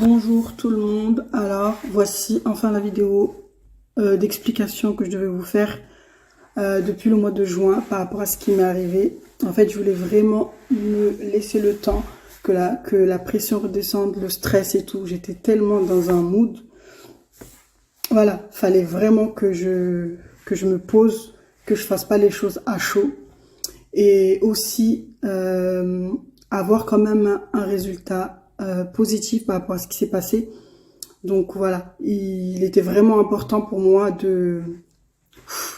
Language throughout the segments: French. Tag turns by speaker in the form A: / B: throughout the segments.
A: Bonjour tout le monde, alors voici enfin la vidéo d'explication que je devais vous faire depuis le mois de juin par rapport à ce qui m'est arrivé. En fait, je voulais vraiment me laisser le temps que la pression redescende, le stress et tout. J'étais tellement dans un mood. Voilà, fallait vraiment que je me pose, que je fasse pas les choses à chaud. Et aussi avoir quand même un résultat positif par rapport à ce qui s'est passé. Donc voilà, il était vraiment important pour moi de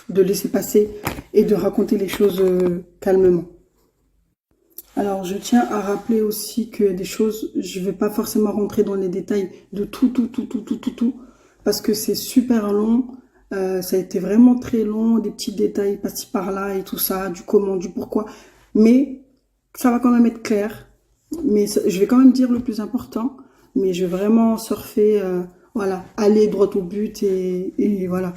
A: laisser passer et de raconter les choses calmement. Alors je tiens à rappeler aussi que des choses, je ne vais pas forcément rentrer dans les détails de tout, parce que c'est super long. Ça a été vraiment très long, des petits détails par-ci par-là et tout ça, du comment, du pourquoi. Mais ça va quand même être clair. Mais je vais quand même dire le plus important. Mais je vais vraiment surfer, voilà, aller droit au but et voilà.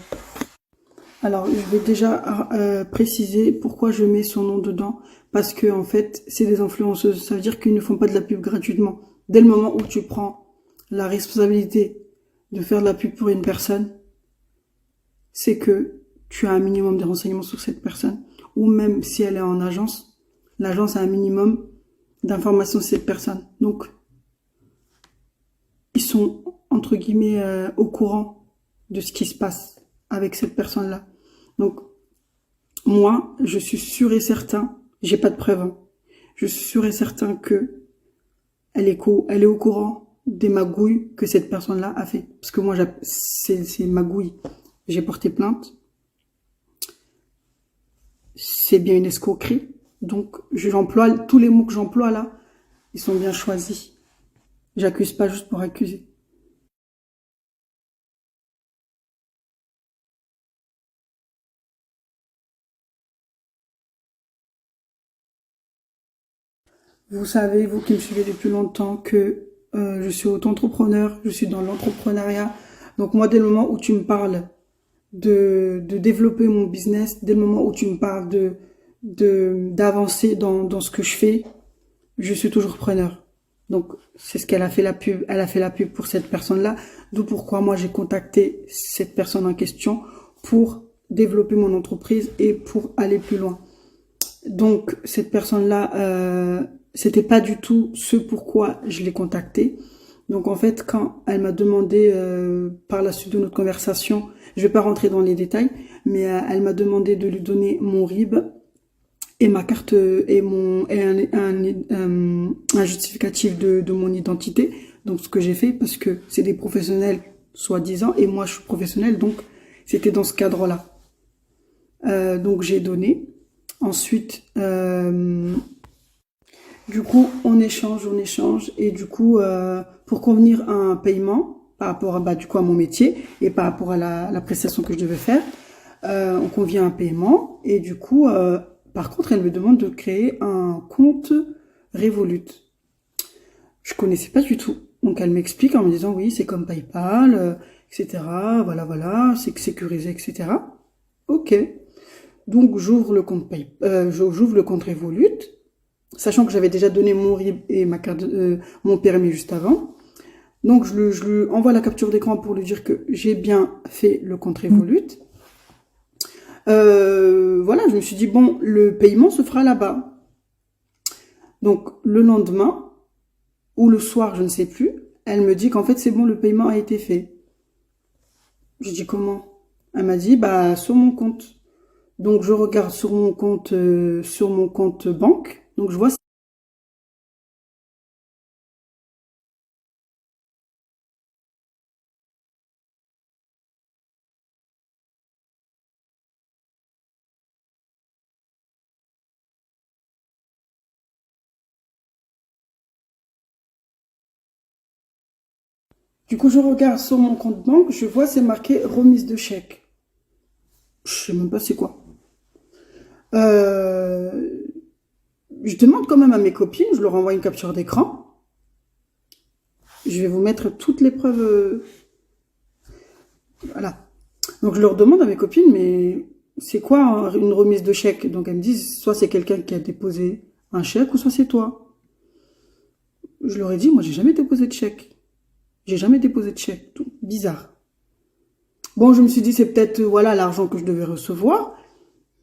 A: Alors, je vais déjà préciser pourquoi je mets son nom dedans. Parce que en fait, c'est des influenceuses. Ça veut dire qu'ils ne font pas de la pub gratuitement. Dès le moment où tu prends la responsabilité de faire de la pub pour une personne, c'est que tu as un minimum de renseignements sur cette personne. Ou même si elle est en agence, l'agence a un minimum d'informations sur cette personne. Donc, ils sont, entre guillemets, au courant de ce qui se passe avec cette personne-là. Donc, moi, je suis sûr et certain, j'ai pas de preuves, hein, je suis sûr et certain que elle est au courant des magouilles que cette personne-là a fait. Parce que moi, c'est magouille. J'ai porté plainte. C'est bien une escroquerie. Donc, j'emploie tous les mots que j'emploie là, ils sont bien choisis. J'accuse pas juste pour accuser. Vous savez, vous qui me suivez depuis longtemps, que je suis auto-entrepreneur, je suis dans l'entrepreneuriat. Donc moi, dès le moment où tu me parles de développer mon business, dès le moment où tu me parles d'avancer dans ce que je fais, je suis toujours preneur. Donc c'est ce qu'elle a fait la pub. Elle a fait la pub pour cette personne-là, d'où pourquoi moi j'ai contacté cette personne en question pour développer mon entreprise et pour aller plus loin. Donc cette personne-là, c'était pas du tout ce pourquoi je l'ai contactée. Donc en fait, quand elle m'a demandé par la suite de notre conversation, je vais pas rentrer dans les détails, mais elle m'a demandé de lui donner mon RIB et ma carte et un justificatif de mon identité. Donc ce que j'ai fait, parce que c'est des professionnels soi-disant et moi je suis professionnelle, donc c'était dans ce cadre-là. Donc j'ai donné. Ensuite, du coup, on échange, et du coup, pour convenir à un paiement par rapport à, bah, du coup, à mon métier et par rapport à la prestation que je devais faire, on convient à un paiement, et du coup, par contre, elle me demande de créer un compte Revolut. Je connaissais pas du tout. Donc elle m'explique en me disant oui, c'est comme PayPal, etc. Voilà, c'est sécurisé, etc. Ok. Donc j'ouvre le compte j'ouvre le compte Revolut, sachant que j'avais déjà donné mon RIB et ma carte, mon permis juste avant. Donc je lui envoie la capture d'écran pour lui dire que j'ai bien fait le compte Revolut. Voilà, je me suis dit bon, le paiement se fera là-bas. Donc le lendemain ou le soir, je ne sais plus, elle me dit qu'en fait c'est bon, le paiement a été fait. Je dis comment? Elle m'a dit bah sur mon compte. Donc je regarde sur mon compte banque. Donc je vois. Du coup, je regarde sur mon compte banque, je vois c'est marqué remise de chèque. Je sais même pas c'est quoi. Euh, je demande quand même à mes copines, je leur envoie une capture d'écran. Je vais vous mettre toutes les preuves. Voilà. Donc je leur demande à mes copines, mais c'est quoi une remise de chèque? Donc elles me disent, soit c'est quelqu'un qui a déposé un chèque, ou soit c'est toi. Je leur ai dit, moi j'ai jamais déposé de chèque. J'ai jamais déposé de chèque. Tout bizarre. Bon, je me suis dit, c'est peut-être voilà l'argent que je devais recevoir.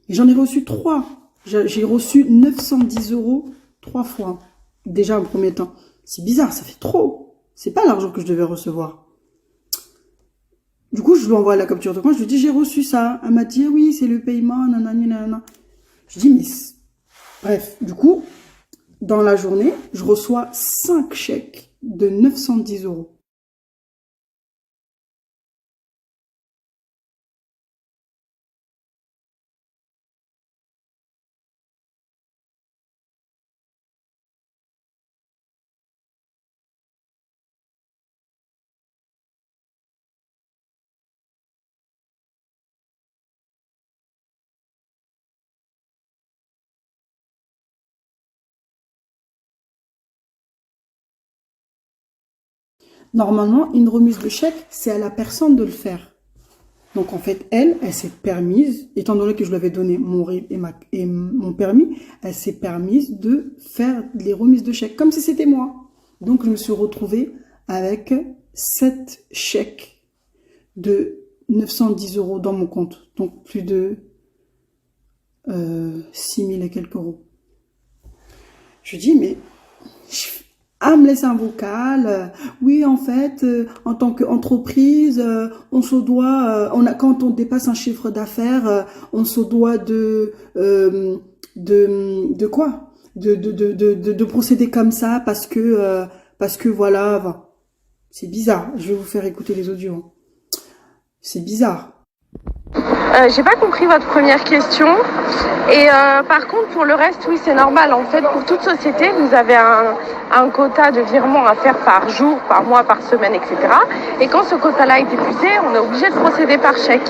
A: Et j'en ai reçu 3. J'ai reçu 910 € 3 fois. Déjà en premier temps. C'est bizarre, ça fait trop. C'est pas l'argent que je devais recevoir. Du coup, je lui envoie la capture de compte. Je lui dis, j'ai reçu ça. Elle m'a dit, ah oui, c'est le paiement, nanani, nanana. Je dis, mais... Bref, du coup, dans la journée, je reçois 5 chèques de 910 €. Normalement, une remise de chèque, c'est à la personne de le faire. Donc en fait, elle s'est permise, étant donné que je lui avais donné mon RIB et mon permis, elle s'est permise de faire les remises de chèques, comme si c'était moi. Donc je me suis retrouvée avec 7 chèques de 910 € dans mon compte. Donc plus de 6 000 et quelques euros. Je dis, mais... me laisse un vocal. Oui, en fait, en tant qu'entreprise, on se doit, quand on dépasse un chiffre d'affaires, on se doit de quoi? De procéder comme ça parce que voilà, c'est bizarre. Je vais vous faire écouter les audios. C'est bizarre.
B: J'ai pas compris votre première question. Et par contre, pour le reste, oui, c'est normal. En fait, pour toute société, vous avez un quota de virements à faire par jour, par mois, par semaine, etc. Et quand ce quota-là est épuisé, on est obligé de procéder par chèque.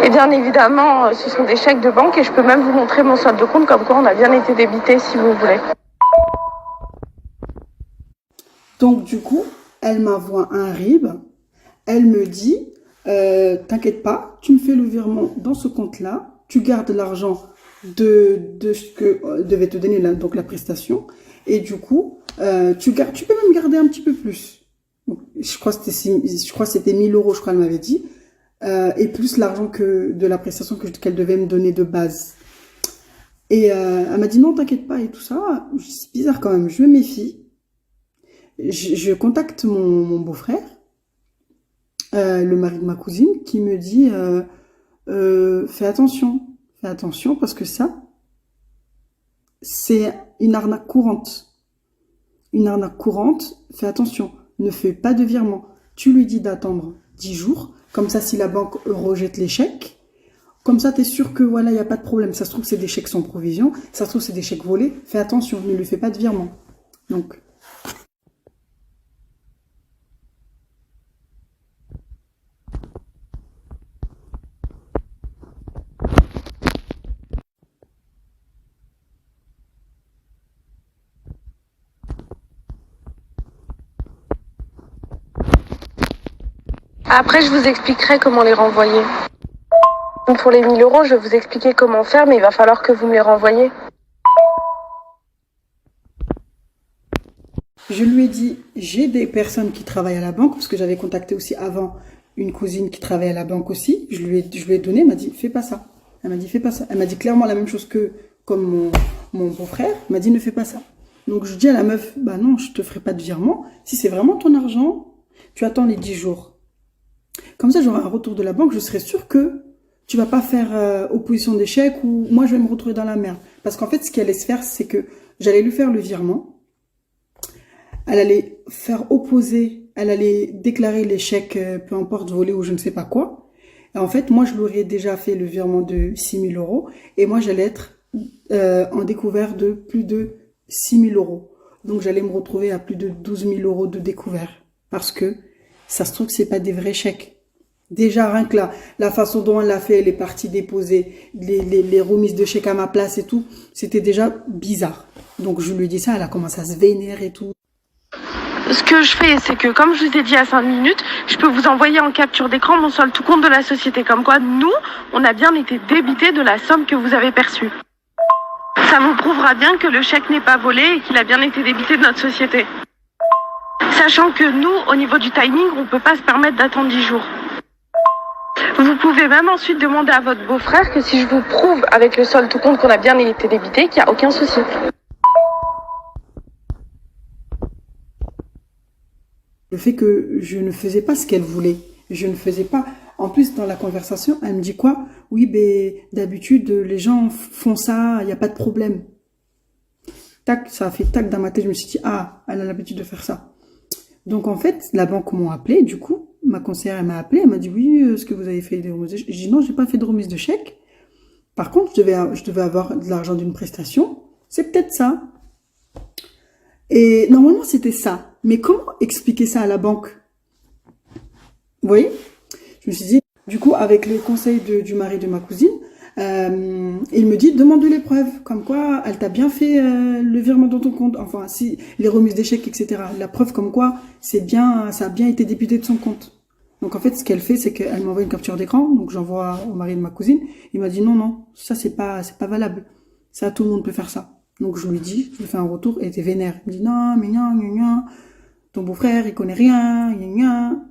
B: Et bien évidemment, ce sont des chèques de banque et je peux même vous montrer mon solde de compte comme quoi on a bien été débité si vous voulez.
A: Donc du coup, elle m'envoie un RIB. Elle me dit... t'inquiète pas, tu me fais le virement dans ce compte-là, tu gardes l'argent de ce que devait te donner donc la prestation, et du coup, tu peux même garder un petit peu plus. Donc, je crois que c'était 1 000 €, je crois, elle m'avait dit, et plus l'argent de la prestation qu'elle devait me donner de base. Et elle m'a dit non, t'inquiète pas et tout ça. C'est bizarre quand même, je me méfie. Je contacte mon beau-frère. Le mari de ma cousine qui me dit fais attention parce que ça c'est une arnaque courante, fais attention, ne fais pas de virement, tu lui dis d'attendre 10 jours, comme ça si la banque rejette les chèques, comme ça t'es sûr que voilà, il n'y a pas de problème, ça se trouve c'est des chèques sans provision, ça se trouve c'est des chèques volés, fais attention, ne lui fais pas de virement. Donc
B: Après, je vous expliquerai comment les renvoyer. Pour les 1 000 €, je vais vous expliquer comment faire, mais il va falloir que vous me les renvoyiez.
A: je lui ai dit, j'ai des personnes qui travaillent à la banque, parce que j'avais contacté aussi avant une cousine qui travaille à la banque aussi. Je lui ai donné, elle m'a dit, fais pas ça. Elle m'a dit, fais pas ça. Elle m'a dit clairement la même chose que comme mon beau-frère. Elle m'a dit, ne fais pas ça. Donc je dis à la meuf, bah non, je te ferai pas de virement. Si c'est vraiment ton argent, tu attends les 10 jours. Comme ça, j'aurai un retour de la banque, je serai sûre que tu vas pas faire opposition d'échec ou moi je vais me retrouver dans la merde. Parce qu'en fait, ce qu'elle allait se faire, c'est que j'allais lui faire le virement. Elle allait faire opposer, elle allait déclarer l'échec, peu importe, volé ou je ne sais pas quoi. Et en fait, moi, je lui aurais déjà fait le virement de 6 000 € et moi, j'allais être en découvert de plus de 6 000 €. Donc, j'allais me retrouver à plus de 12 000 € de découvert parce que ça se trouve que c'est pas des vrais chèques. Déjà, rien que la façon dont elle l'a fait, elle est partie déposer les remises de chèques à ma place et tout, c'était déjà bizarre. Donc, je lui ai dit ça, elle a commencé à se vénérer et tout.
B: Ce que je fais, c'est que comme je vous ai dit à 5 minutes, je peux vous envoyer en capture d'écran mon solde tout compte de la société. Comme quoi, nous, on a bien été débité de la somme que vous avez perçue. Ça vous prouvera bien que le chèque n'est pas volé et qu'il a bien été débité de notre société. Sachant que nous, au niveau du timing, on peut pas se permettre d'attendre 10 jours. Vous pouvez même ensuite demander à votre beau-frère que si je vous prouve avec le solde tout compte qu'on a bien été débité, qu'il n'y a aucun souci.
A: Le fait que je ne faisais pas ce qu'elle voulait. Je ne faisais pas... En plus, dans la conversation, elle me dit quoi? Oui, ben d'habitude, les gens font ça, il n'y a pas de problème. Tac, ça a fait tac dans ma tête. Je me suis dit, ah, elle a l'habitude de faire ça. Donc, en fait, la banque m'a appelé, du coup. Ma conseillère, elle m'a appelé, elle m'a dit, oui, est-ce que vous avez fait des remises de chèques? J'ai dit, non, j'ai pas fait de remise de chèque. Par contre, je devais avoir de l'argent d'une prestation. C'est peut-être ça. Et normalement, c'était ça. Mais comment expliquer ça à la banque? Vous voyez? Je me suis dit, du coup, avec les conseils du mari de ma cousine, il me dit, demande les preuves. Comme quoi, elle t'a bien fait le virement dans ton compte. Enfin, si les remises d'échecs, etc. La preuve comme quoi, ça a bien été débité de son compte. Donc, en fait, ce qu'elle fait, c'est qu'elle m'envoie une capture d'écran. Donc, j'envoie au mari de ma cousine. Il m'a dit, non, non, ça, c'est pas valable. Ça, tout le monde peut faire ça. Donc, je lui dis, je lui fais un retour et elle était vénère. Il me dit, non, mais gna, gna, gna. Ton beau-frère, il connaît rien, gna, gna.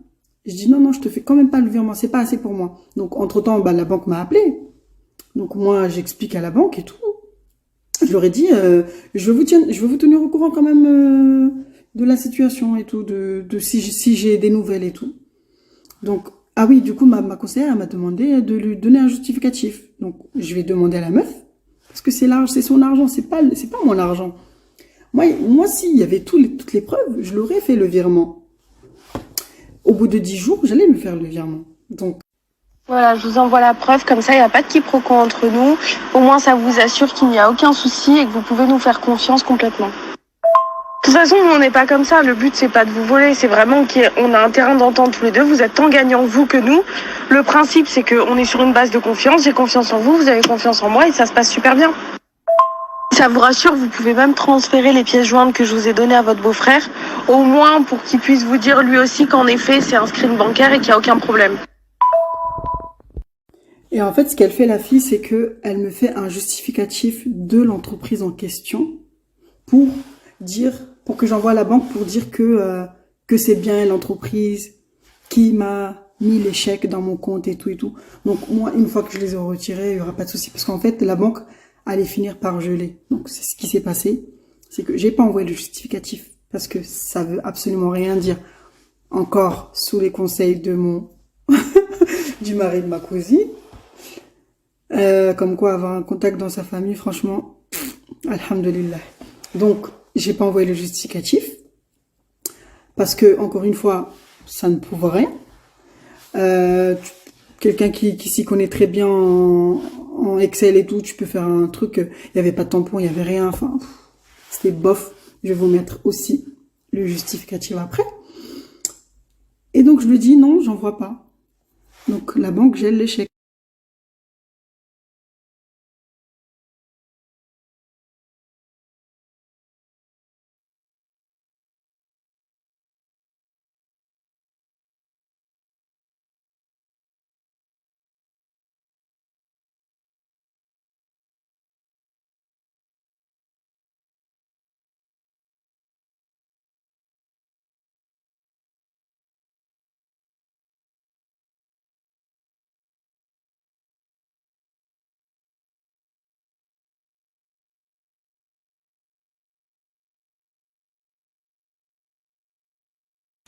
A: Je dis, non, non, je te fais quand même pas le virement. C'est pas assez pour moi. Donc, entre-temps, bah, la banque m'a appelé. Donc, moi, j'explique à la banque et tout. Je leur ai dit, je veux vous tenir au courant quand même de la situation et tout, de si j'ai des nouvelles et tout. Donc, ah oui, du coup, ma conseillère, elle m'a demandé de lui donner un justificatif. Donc, je vais demander à la meuf, parce que c'est son argent, c'est pas mon argent. Moi, s'il y avait toutes les preuves, je l'aurais fait le virement. Au bout de 10 jours, j'allais lui faire le virement. Donc,
B: voilà, je vous envoie la preuve, comme ça il n'y a pas de quiproquo entre nous. Au moins ça vous assure qu'il n'y a aucun souci et que vous pouvez nous faire confiance complètement. De toute façon, nous on n'est pas comme ça, le but c'est pas de vous voler, c'est vraiment qu'on a un terrain d'entente tous les deux, vous êtes tant gagnants vous que nous. Le principe c'est qu'on est sur une base de confiance, j'ai confiance en vous, vous avez confiance en moi et ça se passe super bien. Si ça vous rassure, vous pouvez même transférer les pièces jointes que je vous ai données à votre beau-frère, au moins pour qu'il puisse vous dire lui aussi qu'en effet c'est un screen bancaire et qu'il n'y a aucun problème.
A: et en fait, ce qu'elle fait, la fille, c'est que elle me fait un justificatif de l'entreprise en question pour que j'envoie à la banque pour dire que c'est bien l'entreprise qui m'a mis les chèques dans mon compte et tout et tout. Donc, moi, une fois que je les ai retirés, il y aura pas de souci. Parce qu'en fait, la banque allait finir par geler. Donc, c'est ce qui s'est passé. C'est que j'ai pas envoyé le justificatif parce que ça veut absolument rien dire. Encore sous les conseils de du mari de ma cousine. Comme quoi avoir un contact dans sa famille, franchement, alhamdulillah. Donc, j'ai pas envoyé le justificatif parce que, encore une fois, ça ne prouve rien. Quelqu'un qui s'y connaît très bien en Excel et tout, tu peux faire un truc, il y avait pas de tampon, il y avait rien, enfin, c'était bof. Je vais vous mettre aussi le justificatif après. Et donc, je lui dis non, j'en vois pas. Donc, la banque gèle les chèques.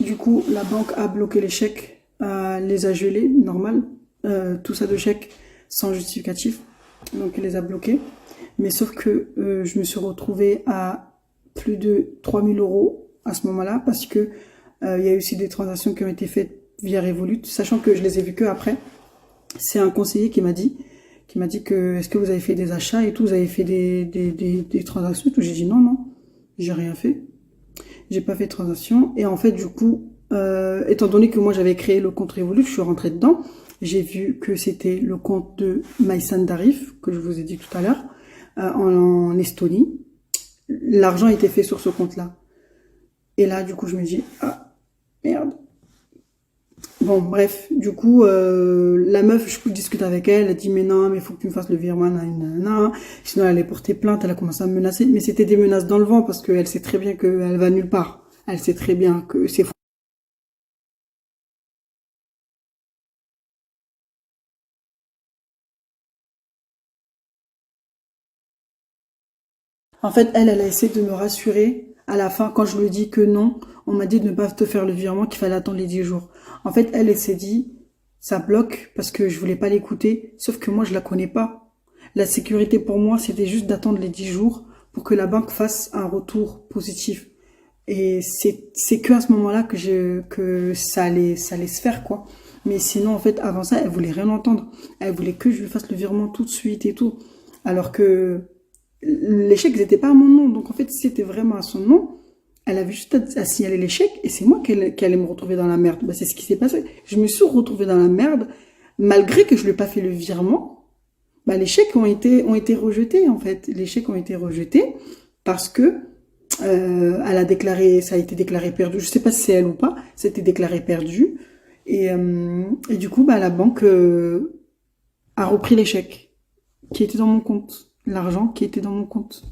A: Du coup, la banque a bloqué les chèques, les a gelés, normal, tout ça de chèques sans justificatif. Donc, elle les a bloqués. Mais sauf que je me suis retrouvée à plus de 3000 € à ce moment-là parce que il y a eu aussi des transactions qui ont été faites via Revolut, sachant que je les ai vues que après. C'est un conseiller qui m'a dit que est-ce que vous avez fait des achats et tout, vous avez fait des transactions et tout. J'ai dit non, non, j'ai rien fait. J'ai pas fait de transaction. Et en fait, du coup, étant donné que moi j'avais créé le compte Revolut, je suis rentrée dedans. J'ai vu que c'était le compte de Maïsan Darif, que je vous ai dit tout à l'heure, en Estonie. L'argent était fait sur ce compte-là. Et là, du coup, je me dis, ah, merde. Bon, bref, du coup, la meuf, je discute avec elle, elle dit, mais non, mais il faut que tu me fasses le virement, nanana. Sinon, elle allait porter plainte, elle a commencé à me menacer. Mais c'était des menaces dans le vent, parce qu'elle sait très bien qu'elle va nulle part. Elle sait très bien que c'est faux. En fait, elle a essayé de me rassurer. À la fin, quand je lui ai dit que non, on m'a dit de ne pas te faire le virement, qu'il fallait attendre les 10 jours. En fait, elle s'est dit, ça bloque parce que je voulais pas l'écouter. Sauf que moi, je la connais pas. La sécurité pour moi, c'était juste d'attendre les 10 jours pour que la banque fasse un retour positif. Et c'est que à ce moment-là que ça allait se faire, quoi. Mais sinon, en fait, avant ça, elle voulait rien entendre. Elle voulait que je lui fasse le virement tout de suite et tout. Alors que les chèques n'étaient pas à mon nom. Donc, en fait, si c'était vraiment à son nom, elle avait juste à signaler les chèques et c'est moi qui allait me retrouver dans la merde. Bah, c'est ce qui s'est passé. Je me suis retrouvée dans la merde malgré que je lui ai pas fait le virement. Bah, les chèques ont été rejetés, en fait. Les chèques ont été rejetés parce que elle a déclaré, ça a été déclaré perdu. Je sais pas si c'est elle ou pas. C'était déclaré perdu. Et du coup, bah, la banque a repris les chèques qui étaient dans mon compte. L'argent qui était dans mon compte.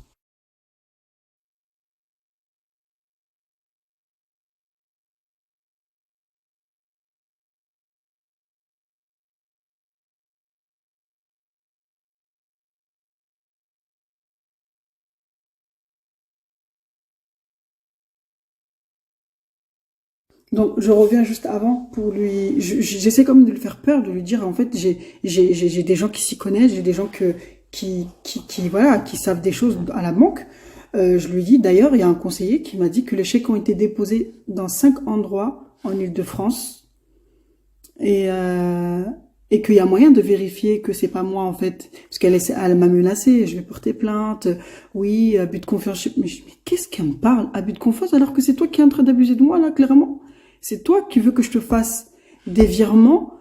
A: Donc, je reviens juste avant pour lui. J'essaie quand même de lui faire peur, de lui dire en fait, j'ai des gens qui s'y connaissent, j'ai des gens voilà, qui savent des choses à la banque. Je lui dis d'ailleurs, il y a un conseiller qui m'a dit que les chèques ont été déposés dans 5 endroits en Île-de-France et et qu'il y a moyen de vérifier que c'est pas moi en fait, parce elle m'a menacé, je vais porter plainte. Oui, abus de confiance. Mais qu'est-ce qu'elle me parle, abus de confiance alors que c'est toi qui es en train d'abuser de moi là, clairement. C'est toi qui veux que je te fasse des virements.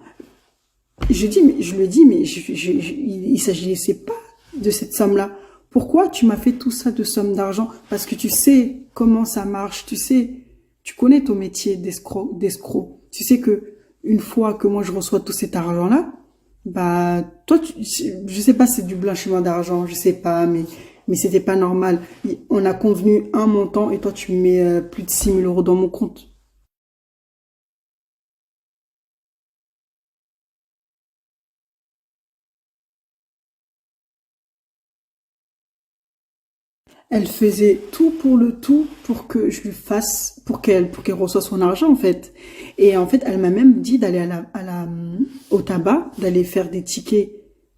A: Je lui ai dit, mais il s'agissait pas de cette somme-là. Pourquoi tu m'as fait tout ça de somme d'argent? Parce que tu sais comment ça marche, tu connais ton métier d'escroc. Tu sais que une fois que moi je reçois tout cet argent-là, bah toi, je sais pas, si c'est du blanchiment d'argent, je sais pas, mais c'était pas normal. On a convenu un montant et toi tu mets plus de 6 000 € dans mon compte. Elle faisait tout pour le tout pour que je lui fasse, pour qu'elle reçoive son argent, en fait. Et en fait, elle m'a même dit d'aller au tabac, d'aller faire des tickets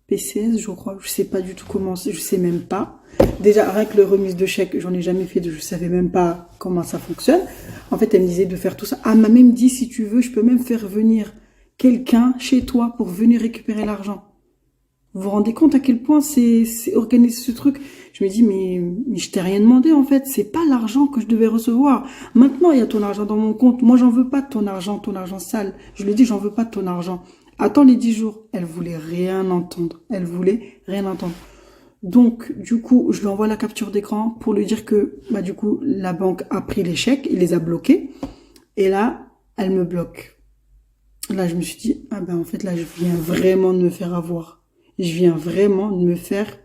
A: PCS, je crois. Je sais pas du tout comment, je sais même pas. Déjà, rien que le remise de chèque, j'en ai jamais fait, je savais même pas comment ça fonctionne. En fait, elle me disait de faire tout ça. Elle m'a même dit, si tu veux, je peux même faire venir quelqu'un chez toi pour venir récupérer l'argent. Vous vous rendez compte à quel point c'est organiser ce truc? Je me dis, mais je t'ai rien demandé en fait, c'est pas l'argent que je devais recevoir. Maintenant, il y a ton argent dans mon compte. Moi, j'en veux pas de ton argent sale. Je lui ai dit, j'en veux pas de ton argent. Attends les 10 jours. Elle voulait rien entendre. Elle voulait rien entendre. Donc, du coup, je lui envoie la capture d'écran pour lui dire que, bah, du coup, la banque a pris les chèques, il les a bloqués. Et là, elle me bloque. Là, je me suis dit, ah ben, en fait, là, je viens vraiment de me faire avoir. Je viens vraiment de me faire.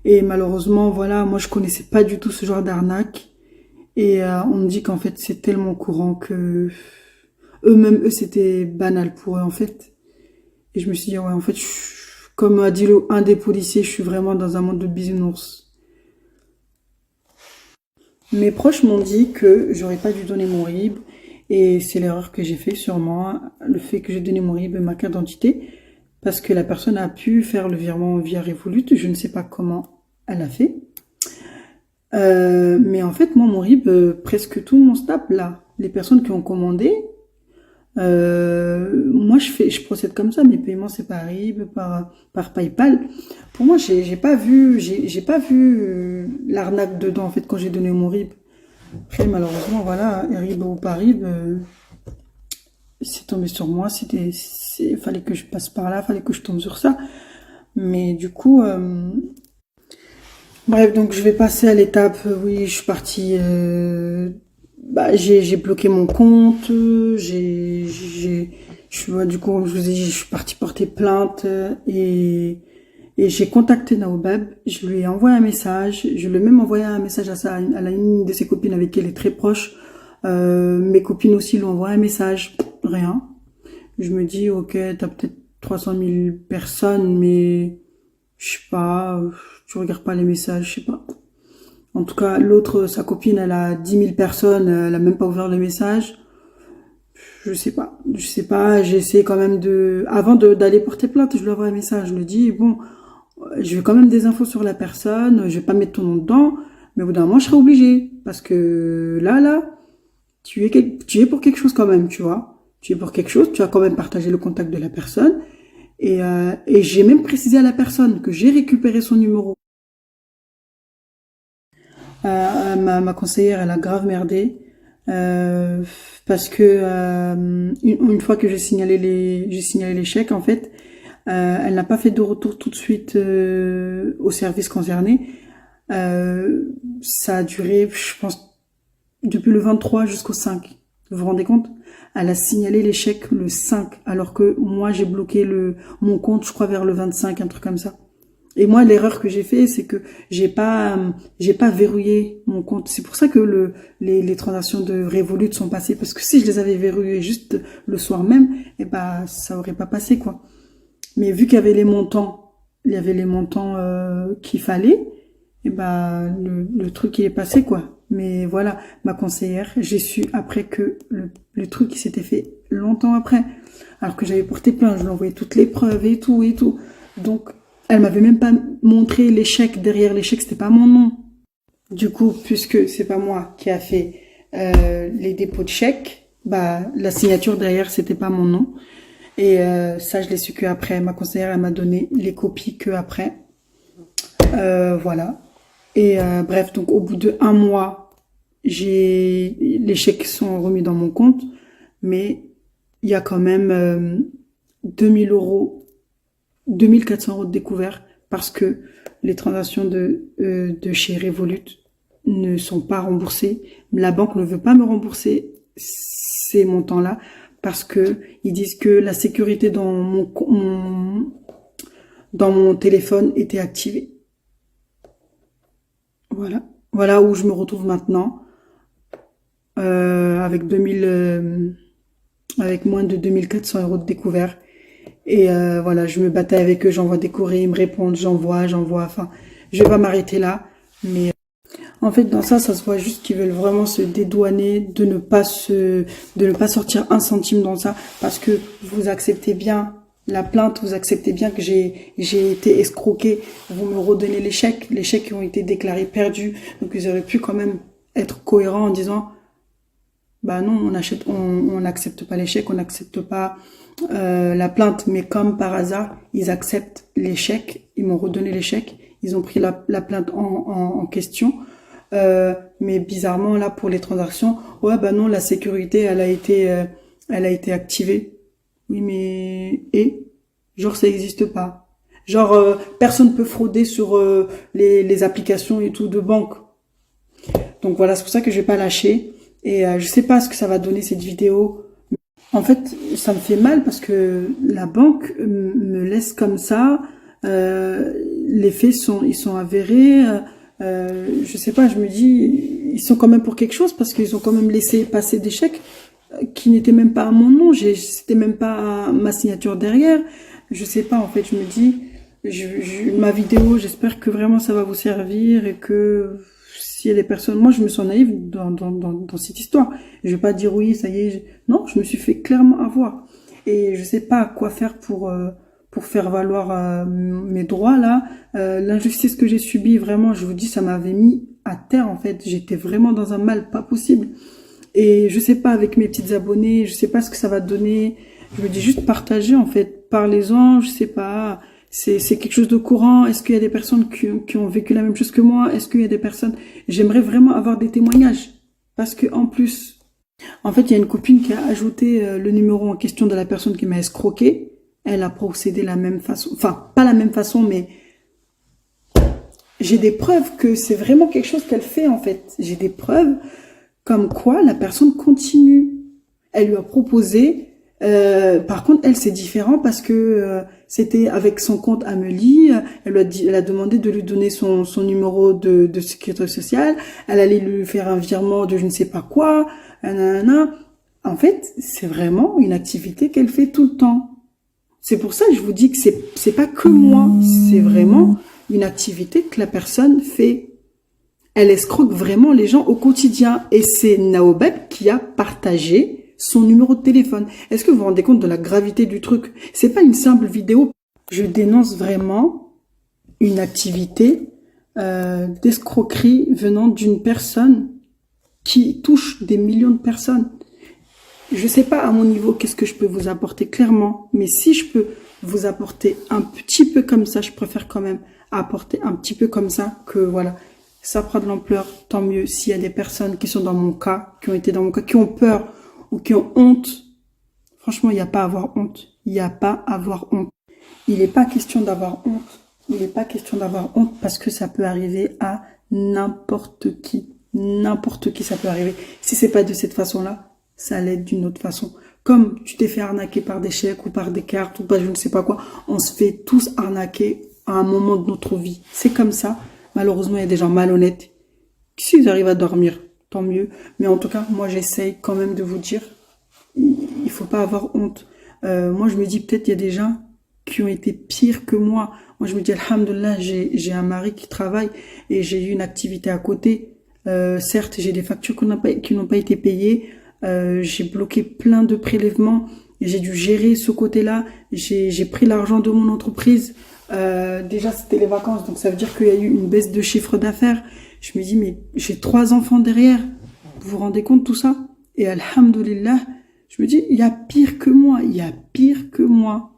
A: Et malheureusement, voilà, moi je connaissais pas du tout ce genre d'arnaque. Et on me dit qu'en fait c'est tellement courant que eux, c'était banal pour eux en fait. Et je me suis dit, ouais, en fait, comme a dit un des policiers, je suis vraiment dans un monde de bisounours. Mes proches m'ont dit que j'aurais pas dû donner mon RIB. Et c'est l'erreur que j'ai fait sûrement, le fait que j'ai donné mon RIB et ma carte d'identité. Parce que la personne a pu faire le virement via Revolut. Je ne sais pas comment elle a fait. Mais en fait, moi, mon RIB, presque tout mon snap, là, les personnes qui ont commandé, Moi, je procède comme ça. Mes paiements, c'est par RIB, par PayPal. Pour moi, j'ai pas vu l'arnaque dedans, en fait, quand j'ai donné mon RIB. Après, malheureusement, voilà, RIB ou pas RIB, c'est tombé sur moi. Fallait que je passe par là, fallait que je tombe sur ça. Mais du coup, bref, donc je vais passer à l'étape. Oui, je suis partie. J'ai bloqué mon compte. Du coup, comme je vous ai dit, je suis partie porter plainte et j'ai contacté Naobab. Je lui ai envoyé un message. Je lui ai même envoyé un message à une de ses copines avec qui elle est très proche. Mes copines aussi lui ont envoyé un message. Rien. Je me dis, ok, t'as peut-être 300 000 personnes, mais je sais pas, tu regardes pas les messages, je sais pas. En tout cas, l'autre, sa copine, elle a 10 000 personnes, elle a même pas ouvert les messages. Je sais pas, j'ai essayé quand même d'aller porter plainte, je lui envoie un message, je lui dis, bon, je veux quand même des infos sur la personne, je vais pas mettre ton nom dedans, mais au bout d'un moment, je serai obligée. Parce que là, tu es pour quelque chose quand même, tu vois. Tu es pour quelque chose, tu as quand même partagé le contact de la personne. Et j'ai même précisé à la personne que j'ai récupéré son numéro. Ma conseillère, elle a grave merdé. Euh, Parce que une fois que j'ai signalé l'échec, en fait, elle n'a pas fait de retour tout de suite au service concerné. Ça a duré, je pense, depuis le 23 jusqu'au 5. Vous vous rendez compte? Elle a signalé l'échec le 5, alors que moi j'ai bloqué mon compte, je crois, vers le 25, un truc comme ça. Et moi, l'erreur que j'ai fait, c'est que j'ai pas verrouillé mon compte. C'est pour ça que les transactions de Revolut sont passées. Parce que si je les avais verrouillées juste le soir même, eh ben, ça aurait pas passé, quoi. Mais vu qu'il y avait les montants qu'il fallait, et ben le truc il est passé, quoi. Mais voilà, ma conseillère, j'ai su après que le truc il s'était fait longtemps après, alors que j'avais porté plainte, je lui ai envoyé toutes les preuves et tout et tout. Donc elle m'avait même pas montré l'échec. Derrière l'échec, c'était pas mon nom. Du coup, puisque c'est pas moi qui a fait les dépôts de chèques, bah la signature derrière c'était pas mon nom. Et ça, je l'ai su que après. Ma conseillère, elle m'a donné les copies que après. Voilà. Et bref, donc au bout de 1 mois, les chèques sont remis dans mon compte, mais il y a quand même 2000 euros, 2400 euros de découvert parce que les transactions de chez Revolut ne sont pas remboursées. La banque ne veut pas me rembourser ces montants-là parce que ils disent que la sécurité dans mon téléphone était activée. Voilà. Voilà où je me retrouve maintenant, avec avec moins de 2400 euros de découvert. Et voilà, je me battais avec eux, j'envoie des courriers, ils me répondent, j'envoie. Enfin, je vais pas m'arrêter là, mais en fait, dans ça se voit juste qu'ils veulent vraiment se dédouaner de ne pas sortir un centime dans ça, parce que vous acceptez bien la plainte, vous acceptez bien que j'ai été escroqué, vous me redonnez les chèques qui ont été déclarés perdus, donc ils auraient pu quand même être cohérents en disant, bah non, on n'accepte pas l'échec, on n'accepte pas la plainte, mais comme par hasard, ils acceptent l'échec, ils m'ont redonné l'échec, ils ont pris la plainte en question. Mais bizarrement là pour les transactions, ouais bah non, la sécurité elle a été activée. Oui mais genre ça existe pas. Genre personne peut frauder sur les applications et tout de banque. Donc voilà, c'est pour ça que je vais pas lâcher et je sais pas ce que ça va donner cette vidéo. En fait, ça me fait mal parce que la banque me laisse comme ça. Les faits ils sont avérés. Je sais pas, je me dis, ils sont quand même pour quelque chose parce qu'ils ont quand même laissé passer des chèques qui n'étaient même pas à mon nom. C'était même pas ma signature derrière. Je sais pas, en fait, je me dis, ma vidéo, j'espère que vraiment ça va vous servir et que s'il y a des personnes, moi je me sens naïve dans cette histoire. Je vais pas dire oui, ça y est, non, je me suis fait clairement avoir. Et je sais pas quoi faire pour faire valoir mes droits là. L'injustice que j'ai subie, vraiment, je vous dis, ça m'avait mis à terre en fait. J'étais vraiment dans un mal pas possible. Et je sais pas, avec mes petites abonnées, je sais pas ce que ça va donner. Je me dis juste partager, en fait. Parlez-en, je sais pas. C'est quelque chose de courant. Est-ce qu'il y a des personnes qui ont vécu la même chose que moi? Est-ce qu'il y a des personnes... J'aimerais vraiment avoir des témoignages. Parce que en plus, en fait, il y a une copine qui a ajouté le numéro en question de la personne qui m'a escroqué. Elle a procédé de la même façon. Enfin, pas la même façon, mais j'ai des preuves que c'est vraiment quelque chose qu'elle fait, en fait. J'ai des preuves comme quoi la personne continue. Elle lui a proposé. Par contre, elle, c'est différent parce que c'était avec son compte Amélie. Elle a demandé de lui donner son numéro de sécurité sociale. Elle allait lui faire un virement de je ne sais pas quoi. Nanana. En fait, c'est vraiment une activité qu'elle fait tout le temps. C'est pour ça que je vous dis que c'est pas que moi. C'est vraiment une activité que la personne fait. Elle escroque vraiment les gens au quotidien. Et c'est Naobeb qui a partagé son numéro de téléphone. Est-ce que vous vous rendez compte de la gravité du truc? C'est pas une simple vidéo. Je dénonce vraiment une activité d'escroquerie venant d'une personne qui touche des millions de personnes. Je sais pas à mon niveau qu'est-ce que je peux vous apporter clairement, mais si je peux vous apporter un petit peu comme ça, je préfère quand même apporter un petit peu comme ça, que voilà, ça prend de l'ampleur, tant mieux. S'il y a des personnes qui sont dans mon cas, qui ont été dans mon cas, qui ont peur ou qui ont honte, franchement, il n'y a pas à avoir honte. Il n'y a pas à avoir honte. Il n'est pas question d'avoir honte. Il n'est pas question d'avoir honte parce que ça peut arriver à n'importe qui. N'importe qui, ça peut arriver. Si c'est pas de cette façon-là, ça l'aide d'une autre façon. Comme tu t'es fait arnaquer par des chèques ou par des cartes ou par je ne sais pas quoi, on se fait tous arnaquer à un moment de notre vie. C'est comme ça. Malheureusement, il y a des gens malhonnêtes. S'ils arrivent à dormir, tant mieux. Mais en tout cas, moi, j'essaye quand même de vous dire, il faut pas avoir honte. Moi, je me dis, peut-être il y a des gens qui ont été pires que moi. Moi, je me dis, alhamdoulilah, j'ai un mari qui travaille et j'ai eu une activité à côté. Certes, j'ai des factures qui n'ont pas été payées. J'ai bloqué plein de prélèvements. J'ai dû gérer ce côté-là. J'ai pris l'argent de mon entreprise. Déjà, c'était les vacances, donc ça veut dire qu'il y a eu une baisse de chiffre d'affaires. Je me dis, mais j'ai 3 enfants derrière. Vous vous rendez compte de tout ça? Et alhamdoulilah, je me dis, il y a pire que moi. Il y a pire que moi.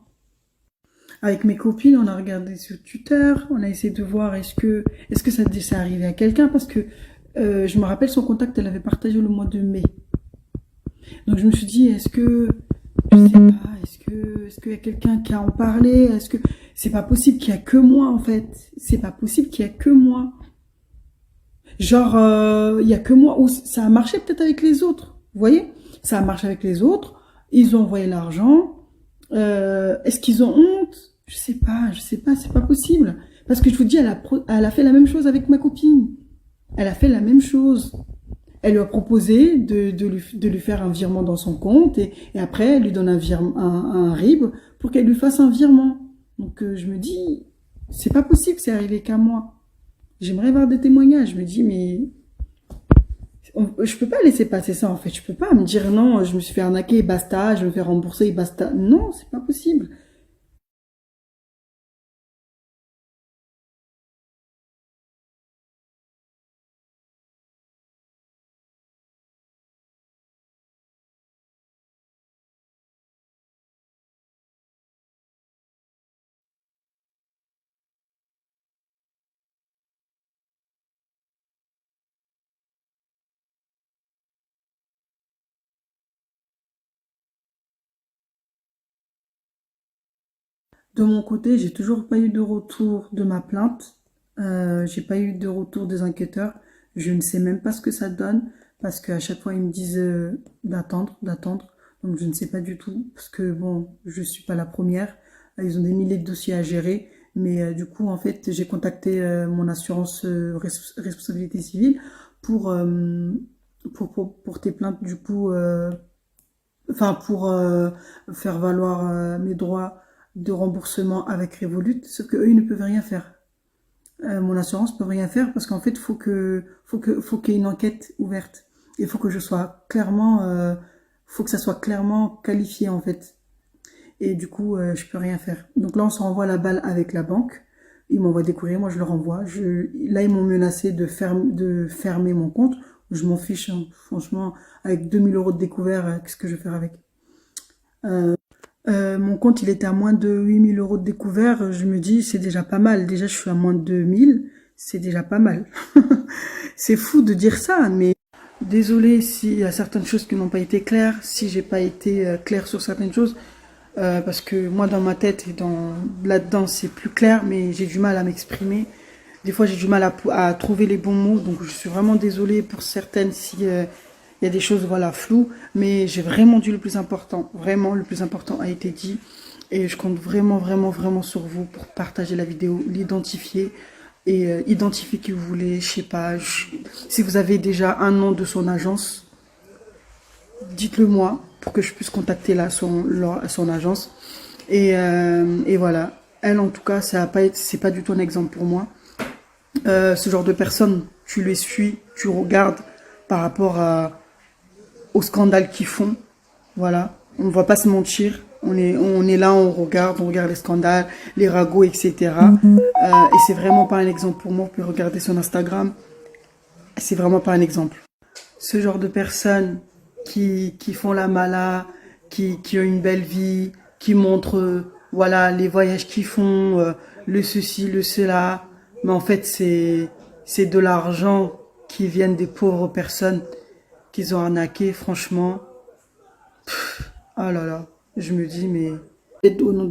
A: Avec mes copines, on a regardé sur Twitter. On a essayé de voir est-ce que ça arrivé à quelqu'un, parce que je me rappelle son contact, elle avait partagé le mois de mai. Donc je me suis dit, est-ce que, je sais pas, est-ce qu'il y a quelqu'un qui a en parlé? Est-ce que c'est pas possible qu'il y a que moi, en fait? C'est pas possible qu'il y a que moi. Genre, il y a que moi, ou ça a marché peut-être avec les autres. Vous voyez? Ça a marché avec les autres. Ils ont envoyé l'argent. Est-ce qu'ils ont honte? Je sais pas, c'est pas possible. Parce que je vous dis, elle a fait la même chose avec ma copine. Elle a fait la même chose. Elle lui a proposé de lui faire un virement dans son compte et après, elle lui donne un RIB pour qu'elle lui fasse un virement. Donc, je me dis, c'est pas possible, c'est arrivé qu'à moi. J'aimerais avoir des témoignages. Je me dis, mais je peux pas laisser passer ça, en fait. Je peux pas me dire, non, je me suis fait arnaquer et basta, je me fais rembourser et basta. Non, c'est pas possible. De mon côté, j'ai toujours pas eu de retour de ma plainte. J'ai pas eu de retour des enquêteurs. Je ne sais même pas ce que ça donne parce qu'à chaque fois ils me disent d'attendre, d'attendre. Donc je ne sais pas du tout parce que bon, je suis pas la première. Ils ont des milliers de dossiers à gérer. Mais du coup, en fait, j'ai contacté mon assurance responsabilité civile pour, euh, pour porter plainte du coup, enfin pour faire valoir mes droits de remboursement avec Revolut, sauf que eux ils ne peuvent rien faire. Mon assurance peut rien faire parce qu'en fait faut qu'il y ait une enquête ouverte. Il faut que je sois clairement, faut que ça soit clairement qualifié en fait. Et du coup je peux rien faire. Donc là on se renvoie la balle avec la banque. Ils m'envoient des courriers, moi je le renvoie. Là ils m'ont menacé de fermer mon compte. je m'en fiche, hein. Franchement, avec 2000 € de découvert, qu'est-ce que je vais faire avec? Mon compte, il était à moins de 8000 € de découvert. Je me dis, c'est déjà pas mal. Déjà, je suis à moins de 2000. C'est déjà pas mal. C'est fou de dire ça, mais désolée s'il y a certaines choses qui n'ont pas été claires, si j'ai pas été claire sur certaines choses, parce que moi, dans ma tête et là-dedans, c'est plus clair, mais j'ai du mal à m'exprimer. Des fois, j'ai du mal à trouver les bons mots, donc je suis vraiment désolée pour certaines si il y a des choses, voilà, floues, mais j'ai vraiment dit le plus important. Vraiment, le plus important a été dit. Et je compte vraiment, vraiment, vraiment sur vous pour partager la vidéo, l'identifier et identifier qui vous voulez, je sais pas. Si vous avez déjà un nom de son agence, dites-le moi pour que je puisse contacter son agence. Et voilà. Elle, en tout cas, c'est pas du tout un exemple pour moi. Ce genre de personnes, tu les suis, tu regardes par rapport au scandale qu'ils font. Voilà, on ne va pas se mentir. On est là, on regarde les scandales, les ragots, etc. Et c'est vraiment pas un exemple pour moi. Vous pouvez regarder son Instagram. C'est vraiment pas un exemple. Ce genre de personnes qui font la mala, qui ont une belle vie, qui montrent voilà, les voyages qu'ils font, le ceci, le cela. Mais en fait, c'est de l'argent qui vient des pauvres personnes qu'ils ont arnaqué, franchement. Oh là là, je me dis, mais au nom